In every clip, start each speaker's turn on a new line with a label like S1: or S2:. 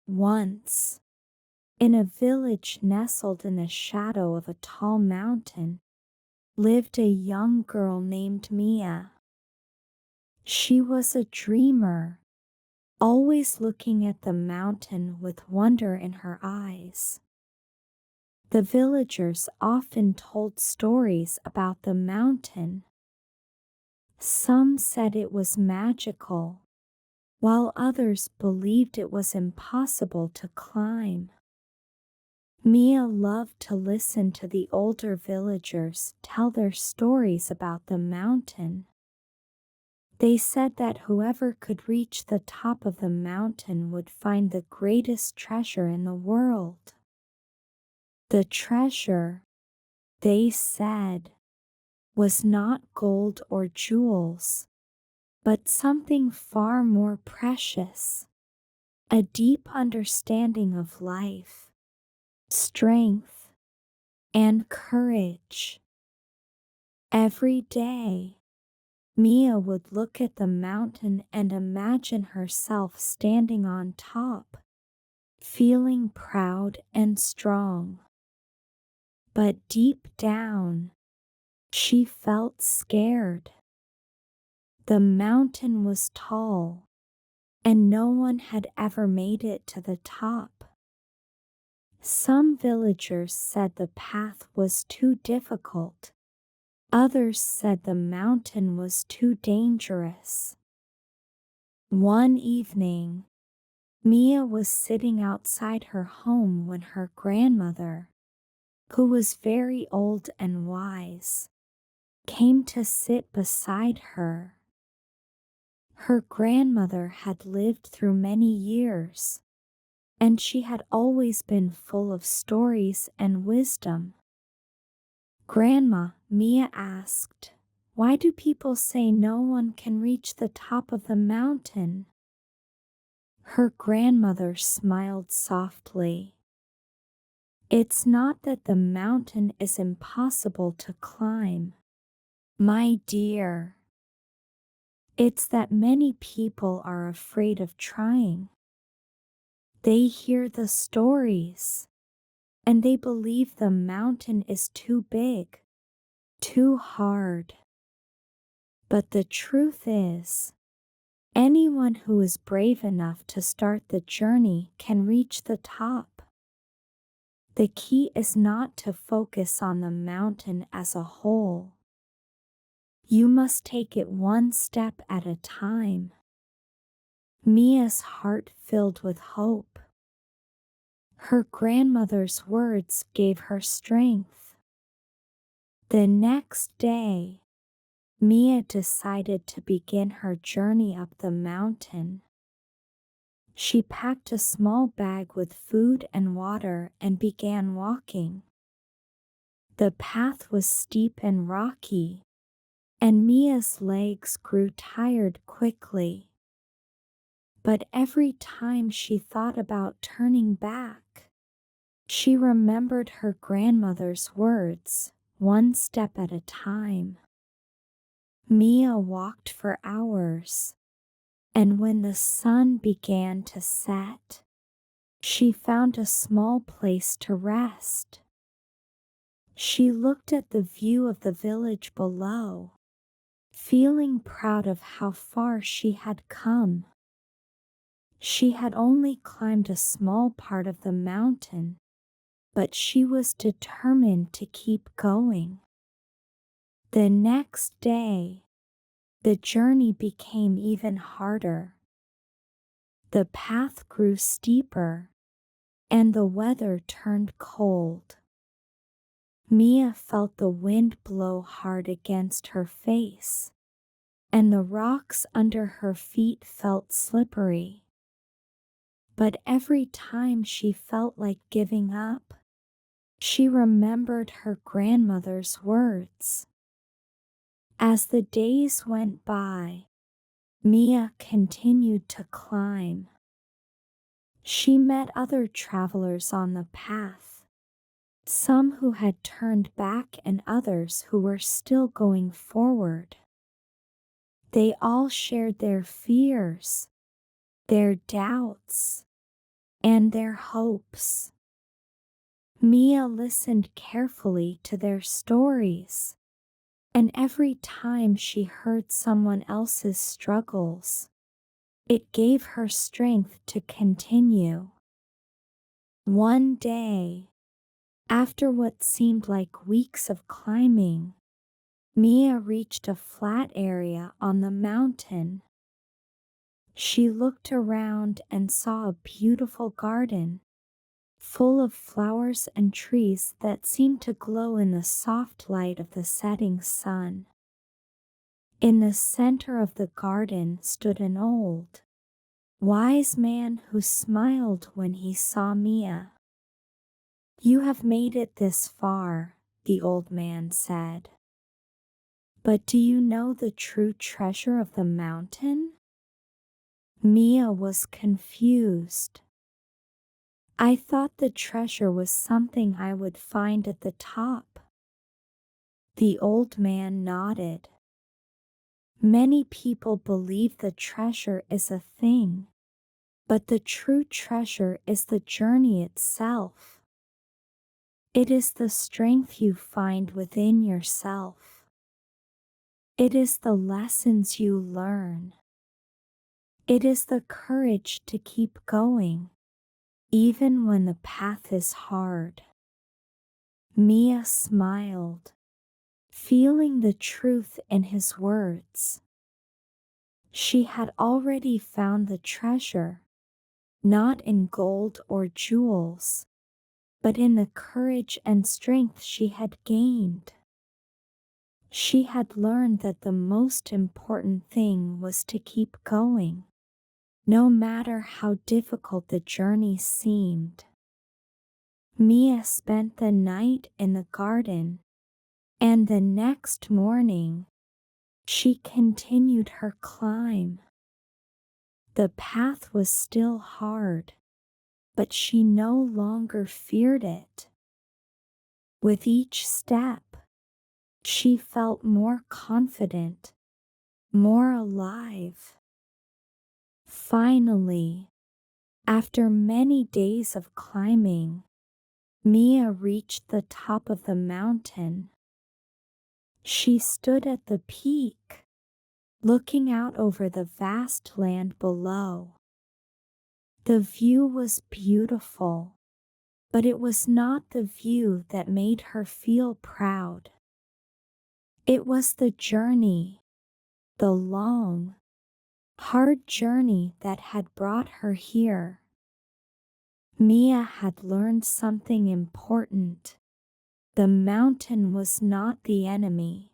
S1: Once, in a village nestled in the shadow of a tall mountain, lived a young girl named Mia. She was a dreamer, always looking at the mountain with wonder in her eyes. The villagers often told stories about the mountain. Some said it was magical, while others believed it was impossible to climb. Mia loved to listen to the older villagers tell their stories about the mountain. They said that whoever could reach the top of the mountain would find the greatest treasure in the world. The treasure, they said, was not gold or jewels, but something far more precious, a deep understanding of life, strength, and courage. Every day, Mia would look at the mountain and imagine herself standing on top, feeling proud and strong. But deep down, she felt scared. The mountain was tall, and no one had ever made it to the top. Some villagers said the path was too difficult. Others said the mountain was too dangerous. One evening, Mia was sitting outside her home when her grandmother, who was very old and wise, came to sit beside her. Her grandmother had lived through many years, and she had always been full of stories and wisdom. "Grandma," Mia asked, "why do people say no one can reach the top of the mountain?" Her grandmother smiled softly. "It's not that the mountain is impossible to climb, my dear. It's that many people are afraid of trying. They hear the stories, and they believe the mountain is too big, too hard. But the truth is, anyone who is brave enough to start the journey can reach the top. The key is not to focus on the mountain as a whole. You must take it one step at a time." Mia's heart filled with hope. Her grandmother's words gave her strength. The next day, Mia decided to begin her journey up the mountain. She packed a small bag with food and water and began walking. The path was steep and rocky, and Mia's legs grew tired quickly. But every time she thought about turning back, she remembered her grandmother's words, one step at a time. Mia walked for hours, and when the sun began to set, she found a small place to rest. She looked at the view of the village below, feeling proud of how far she had come. She had only climbed a small part of the mountain, but she was determined to keep going. The next day, the journey became even harder. The path grew steeper, and the weather turned cold. Mia felt the wind blow hard against her face, and the rocks under her feet felt slippery. But every time she felt like giving up, she remembered her grandmother's words. As the days went by, Mia continued to climb. She met other travelers on the path, some who had turned back and others who were still going forward. They all shared their fears, their doubts, and their hopes. Mia listened carefully to their stories, and every time she heard someone else's struggles, it gave her strength to continue. One day, after what seemed like weeks of climbing, Mia reached a flat area on the mountain. She looked around and saw a beautiful garden, full of flowers and trees that seemed to glow in the soft light of the setting sun. In the center of the garden stood an old, wise man who smiled when he saw Mia. "You have made it this far," the old man said. "But do you know the true treasure of the mountain?" Mia was confused. "I thought the treasure was something I would find at the top." The old man nodded. "Many people believe the treasure is a thing, but the true treasure is the journey itself. It is the strength you find within yourself. It is the lessons you learn. It is the courage to keep going, even when the path is hard." Mia smiled, feeling the truth in his words. She had already found the treasure, not in gold or jewels, but in the courage and strength she had gained. She had learned that the most important thing was to keep going, no matter how difficult the journey seemed. Mia spent the night in the garden, and the next morning, she continued her climb. The path was still hard, but she no longer feared it. With each step, she felt more confident, more alive. Finally, after many days of climbing, Mia reached the top of the mountain. She stood at the peak, looking out over the vast land below. The view was beautiful, but it was not the view that made her feel proud. It was the journey, the long, hard journey that had brought her here. Mia had learned something important. The mountain was not the enemy.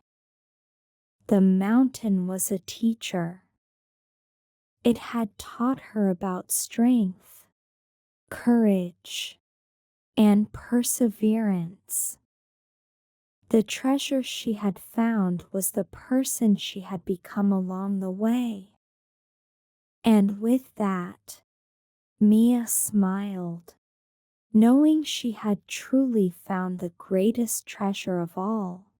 S1: The mountain was a teacher. It had taught her about strength, courage, and perseverance. The treasure she had found was the person she had become along the way. And with that, Mia smiled, knowing she had truly found the greatest treasure of all.